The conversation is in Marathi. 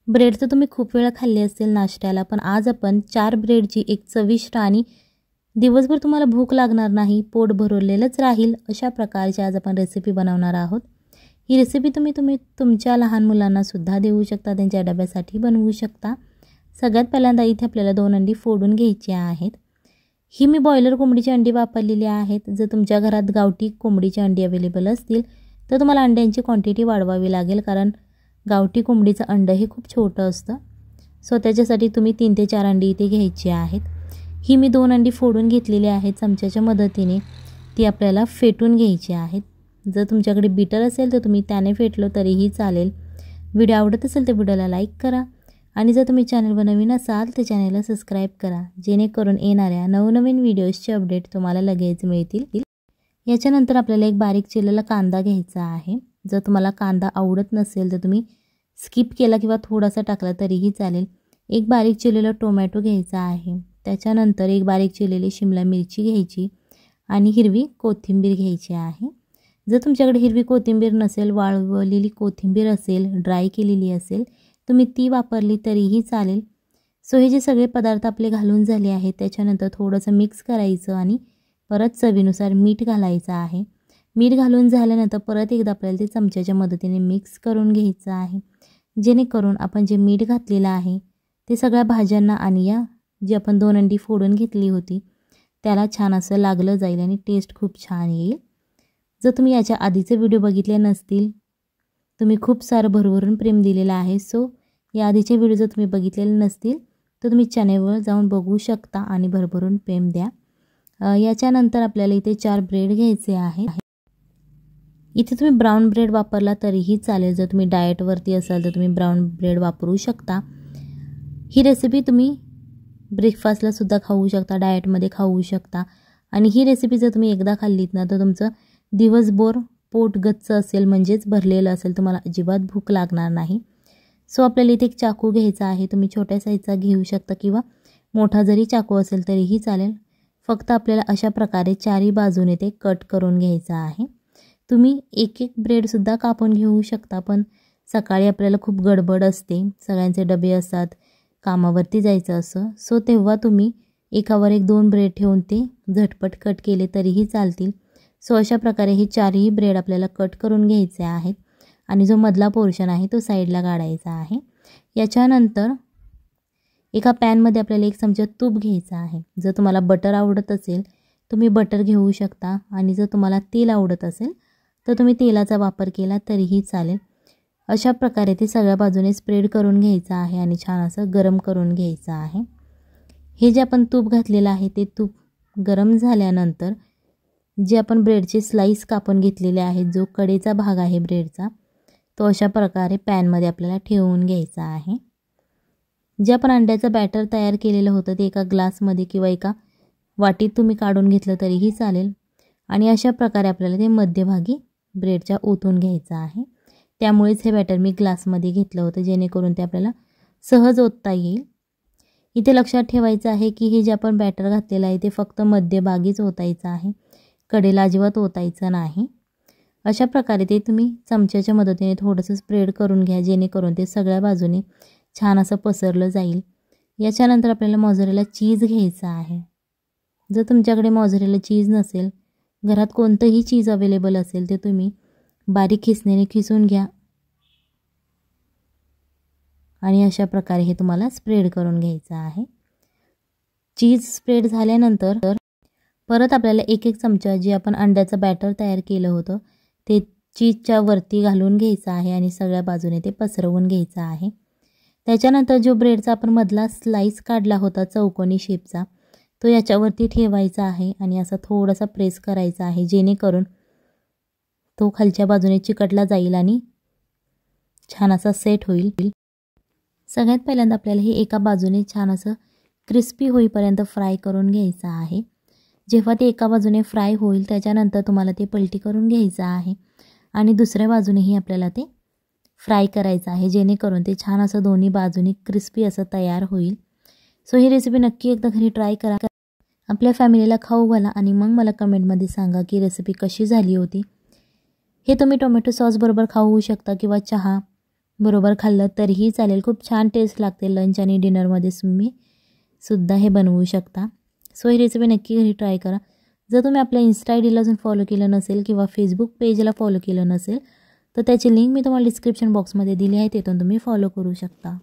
ब्रेड तर तुम्ही खूप वेळा खाल्ली असेल नाश्त्याला, पण आज आपण 4 ब्रेडची एक चविष्ट आणि दिवसभर तुम्हाला भूक लागणार नाही, पोट भरलेलंच राहील अशा प्रकारची आज आपण रेसिपी बनवणार आहोत। ही रेसिपी तुम्ही तुमच्या लहान मुलांना सुद्धा देऊ शकता, त्यांच्या डब्यासाठी बनवू शकता। सगळ्यात पहिल्यांदा इथे आपल्याला 2 अंडी फोडून घ्यायची आहेत। ही मी बॉयलर कोंबडीची अंडी वापरलेली आहेत। जर तुमच्या घरात गावठी कोंबडीची अंडी अवेलेबल असतील तर तुम्हाला अंड्यांची क्वांटिटी वाढवावी लागेल, कारण गावठी कोंबडीचं अंड हे खूप छोटं असतं। सो त्याच्यासाठी तुम्ही 3 ते 4 अंडी इथे घ्यायची आहेत। ही मी 2 अंडी फोडून घेतलेली आहेत चमच्याच्या मदतीने, ती आपल्याला फेटून घ्यायची आहेत। जर तुमच्याकडे बीटर असेल तर तुम्ही त्याने फेटलं तरीही चालेल। व्हिडिओ आवडत असेल तर व्हिडिओला लाईक करा आणि जर तुम्ही चॅनलवर नवीन असाल तर चॅनलला सबस्क्राईब करा, जेणेकरून येणाऱ्या नवनवीन व्हिडिओजचे अपडेट तुम्हाला लगेच मिळतील। याच्यानंतर आपल्याला एक बारीक चिरलेला कांदा घ्यायचा आहे। जर तुम्हाला कांदा आवडत नसेल तर तुम्ही स्किप केला किंवा थोडासा टाकला तरीही चालेल। एक बारीक चिरलेला टोमॅटो घ्यायचा आहे। त्याच्यानंतर एक बारीक चिरलेली शिमला मिरची घ्यायची आणि हिरवी कोथिंबीर घ्यायची आहे। जर तुमच्याकडे हिरवी कोथिंबीर नसेल, वाळवलेली कोथिंबीर असेल, ड्राय केलेली असेल, तुम्ही ती वापरली तरीही चालेल। सो हे जे सगळे पदार्थ आपले घालून झाले आहेत, त्याच्यानंतर थोडंसं मिक्स करायचं आणि परत चवीनुसार मीठ घालायचं आहे। मीठ घालून झाल्यानंतर परत एकदा आपल्याला ते चमच्याच्या मदतीने मिक्स करून घ्यायचं आहे, जेणेकरून आपण जे मीठ घातलेलं आहे ते सगळ्या भाज्यांना आणि या जी आपण 2 अंडी फोडून घेतली होती त्याला छान असं लागलं जाईल आणि टेस्ट खूप छान येईल। जर तुम्ही याच्या आधीचे व्हिडिओ बघितले नसतील, तुम्ही खूप सारं भरभरून प्रेम दिलेलं आहे। सो या आधीचे व्हिडिओ जर तुम्ही बघितलेले नसतील तर तुम्ही चॅनलवर जाऊन बघू शकता आणि भरभरून प्रेम द्या। याच्यानंतर आपल्याला इथे 4 ब्रेड घ्यायचे आहे। इथे तुम्ही ब्राउन ब्रेड वापरला तरीही चालेल। जर तुम्ही डाएटवरती असाल तर तुम्ही ब्राउन ब्रेड वापरू शकता। ही रेसिपी तुम्ही ब्रेकफास्टला सुद्धा खाऊ शकता, डाएटमध्ये खाऊ शकता आणि ही रेसिपी जर तुम्ही एकदा खाल्लीत ना तर तुमचं दिवसभर पोट गच्च असेल, म्हणजेच भरलेलं असेल, तुम्हाला अजिबात भूक लागणार नाही। सो आपल्याला इथे एक चाकू घ्यायचा आहे। तुम्ही छोट्या साईजचा घेऊ शकता किंवा मोठा जरी चाकू असेल तरीही चालेल। फक्त आपल्याला अशा प्रकारे चारी बाजूने ते कट करून घ्यायचं आहे। तुम्ही एक ब्रेड सुद्धा कापून घेऊ शकता, पण सकाळी आपल्याला खूप गडबड असते, सगळ्यांचे डबे असतात, कामावरती जायचं असं, सो तेव्हा तुम्ही एकावर एक 2 ब्रेड ठेवून ते झटपट कट केले तरीही चालतील। सो अशा प्रकारे हे 4ही ब्रेड आपल्याला कट करून घ्यायचे आहेत आणि जो मधला पोर्शन आहे तो साईडला काढायचा आहे। याच्यानंतर एका पॅनमध्ये आपल्याला 1 चमचा तूप घ्यायचा आहे। जर तुम्हाला बटर आवडत असेल तुम्ही बटर घेऊ शकता आणि जर तुम्हाला तेल आवडत असेल तर तुम्ही तेलाचा वापर केला तरीही चालेल। अशा प्रकारे ते सगळ्या बाजूने स्प्रेड करून घ्यायचं आहे आणि छान असं गरम करून घ्यायचं आहे। हे जे आपण तूप घातलेलं आहे ते तूप गरम झाल्यानंतर जे आपण ब्रेडचे स्लाइस कापून घेतलेले आहेत, जो कडेचा भाग आहे ब्रेडचा, तो अशा प्रकारे पॅनमध्ये आपल्याला ठेवून घ्यायचा आहे। जे आपण अंड्याचं बॅटर तयार केलेलं होतं ते एका ग्लासमध्ये किंवा एका वाटीत तुम्ही काढून घेतलं तरीही चालेल आणि अशा प्रकारे आपल्याला ते मध्यभागी ब्रेडच्या ओतून घ्यायचं आहे। त्यामुळेच हे बॅटर मी ग्लासमध्ये घेतलं होतं, जेणेकरून ते आपल्याला सहज ओतता येईल। इथे लक्षात ठेवायचं आहे की हे जे आपण बॅटर घातलेलं आहे ते फक्त मध्यभागीच ओतायचं आहे, कडेला अजिबात ओतायचं नाही। अशा प्रकारे ते तुम्ही चमच्याच्या मदतीने थोडंसं स्प्रेड करून घ्या, जेणेकरून ते सगळ्या बाजूने छान असं पसरलं जाईल। याच्यानंतर आपल्याला मोझरेला चीज घ्यायचं आहे। जर तुमच्याकडे मोझरेला चीज नसेल, घरात कोणतंही चीज अवेलेबल असेल ते तुम्ही बारीक खिसणीने खिसून घ्या आणि अशा प्रकारे हे तुम्हाला स्प्रेड करून घ्यायचं आहे। चीज स्प्रेड झाल्यानंतर परत आपल्याला 1 चमचा जे आपण अंड्याचं बॅटर तयार केलं होतं ते चीजच्या वरती घालून घ्यायचं आहे आणि सगळ्या बाजूने ते पसरवून घ्यायचं आहे। त्याच्यानंतर जो ब्रेडचा आपण मधला स्लाइस काढला होता चौकोनी शेपचा, तो याच्यावरती ठेवायचा आहे आणि असा थोडासा प्रेस करायचा आहे, जेणेकरून तो खालच्या बाजूने चिकटला जाईल आणि छान असा सेट होईल। सगळ्यात पहिल्यांदा आपल्याला हे एका बाजूने छान असं क्रिस्पी होईपर्यंत फ्राय करून घ्यायचं आहे। जेव्हा ते एका बाजूने फ्राय होईल त्याच्यानंतर तुम्हाला ते पलटी करून घ्यायचं आहे आणि दुसऱ्या बाजूनेही आपल्याला ते फ्राय करायचं आहे, जेणेकरून ते छान असं दोन्ही बाजूने क्रिस्पी असं तयार होईल। सो ही रेसिपी नक्की एकदा घरी ट्राय करा, आपल्या फॅमिलीला खाऊ घाला आणि मग मला कमेंटमध्ये सांगा की रेसिपी कशी झाली होती। हे तुम्ही टोमॅटो सॉस बरोबर खाऊ शकता किंवा चहा बरोबर खाल्लं तरीही चालेल. खूप छान टेस्ट लागते. लंच आणि डिनरमध्ये तुम्ही सुद्धा हे बनवू शकता. सो ही रेसिपी नक्की घरी ट्राय करा. जर तुम्ही आपल्या इन्स्टा आय डीला अजून फॉलो केलं नसेल किंवा फेसबुक पेजला फॉलो केलं नसेल तर त्याची लिंक मी तुम्हाला डिस्क्रिप्शन बॉक्समध्ये दिली आहे, तिथून तुम्ही फॉलो करू शकता.